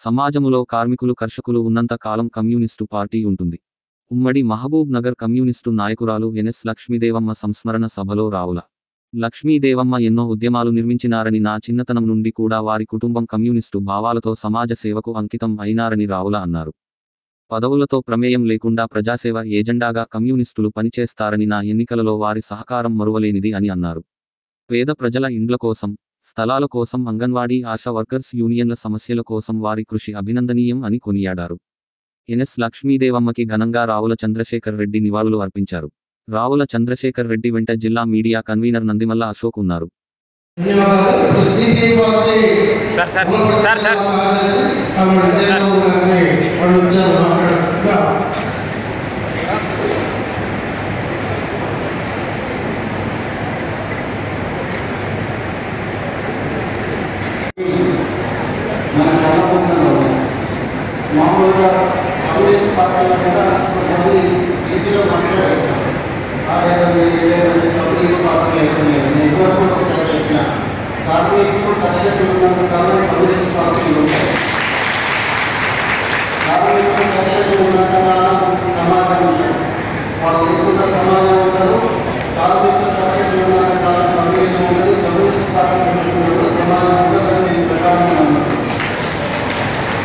సమాజములో కార్మికులు కర్షకులు ఉన్నంత కాలం communist party ఉంటుంది. ఉమ్మడి మహబూబ్ నగర్ కమ్యూనిస్టు నాయకురాలు ఎన్ఎస్ లక్ష్మీదేవమ్మ సంస్మరణ సభలో రావుల లక్ష్మీదేవమ్మ ఎన్నో ఉద్యమాలు నిర్మించినారని, నా చిన్నతనం నుండి కూడా వారి కుటుంబం కమ్యూనిస్టు భావాలతో సమాజ సేవకు అంకితం అయినారని రావుల అన్నారు. పదవులతో ప్రమేయం లేకుండా ప్రజాసేవ ఏజెండాగా కమ్యూనిస్టులు పనిచేస్తారని, నా ఎన్నికలలో వారి సహకారం మరువలేనిది అని అన్నారు. పేద ప్రజల ఇండ్ల కోసం, స్థలాల కోసం, అంగన్వాడీ ఆశా వర్కర్స్ యూనియన్ల సమస్యల కోసం వారి కృషి అభినందనీయం అని కొనియాడారు. ఎన్ఎస్ లక్ష్మీదేవమ్మకి ఘనంగా రావుల చంద్రశేఖర్ రెడ్డి నివాళులు అర్పించారు. రావుల చంద్రశేఖర్ రెడ్డి వెంట జిల్లా మీడియా కన్వీనర్ నందిమల్ల అశోక్ ఉన్నారు. మామూలుగా కాంగ్రెస్ పార్టీలో కూడా కొంతమంది ఈజీలో మాట్లాడేస్తారు. కాంగ్రెస్ పార్టీలో అయిపోయినాయి. నేను ఇదివరకు ఒకసారి చెప్పిన కార్మికులు కర్షకులు ఉన్నంత కాలం కాంగ్రెస్ పార్టీలు ఉంటాయి. కార్మికులు కర్షకులు ఉన్నంత కాలం సమాజం ఉంటారు. వాళ్ళు లేకుండా సమాజం ఉంటారు. కార్మికులు కర్షకులు ఉన్నంత కాలం కమ్యూనిజం ఉంటుంది. కమ్యూనిస్ట్ పార్టీ కూడా సమాజం ఉంటుందని ప్రధానంగా ఉన్నారు.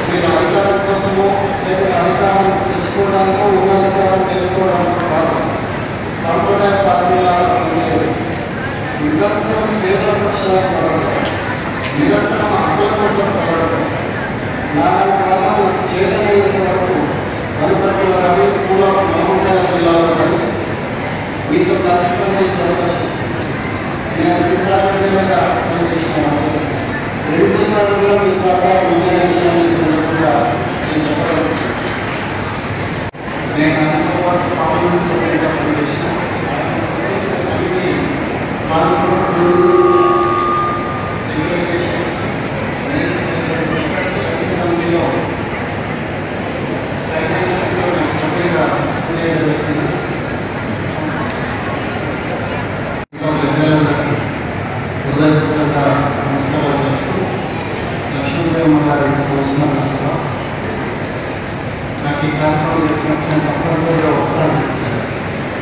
మీరు అధికారం కోసమో లేదా అధికారం తెచ్చుకోవడానికో ఉన్నతాధికారం తెలుసుకోవడానికి కాదు. సాంప్రదాయ పార్టీలా పనిచేయదు. నిరంతరం పేదల పక్షాలు పడడం, నిరంతరం హక్కుల కోసం పడడం, 4 కాలాలు చేతనయ్యేంత వరకు వనపర్తిలో కానీ కూడా మహబూబ్నగర్ జిల్లాలో కానీ మీతో కలిసి పనిచేసే అవకాశం వచ్చింది. నేను 2 సార్లు వెళ్ళగా పనిచేసినాను. 2 సార్లు కూడా మీ సహకారం ఉండే విషయాన్ని సందర్భంగా నేను చెప్పవలసింది. నేను అందుతో పాటు పార్లమెంట్ సభ్యులుగా పనిచేసిన లక్ష్మీదేవమ్మ గారి సంస్మరణ సభ నాకు ఈ కార్యక్రమం చెప్పినట్టు తప్పనిసరిగా వస్తాను.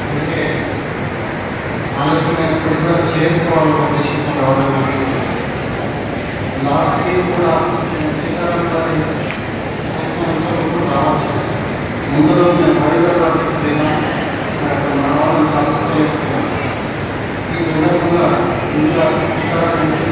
అందుకే ఆలస్యమైనప్పుడు కూడా చేరుకోవాలని ఉద్దేశంతో రావడం.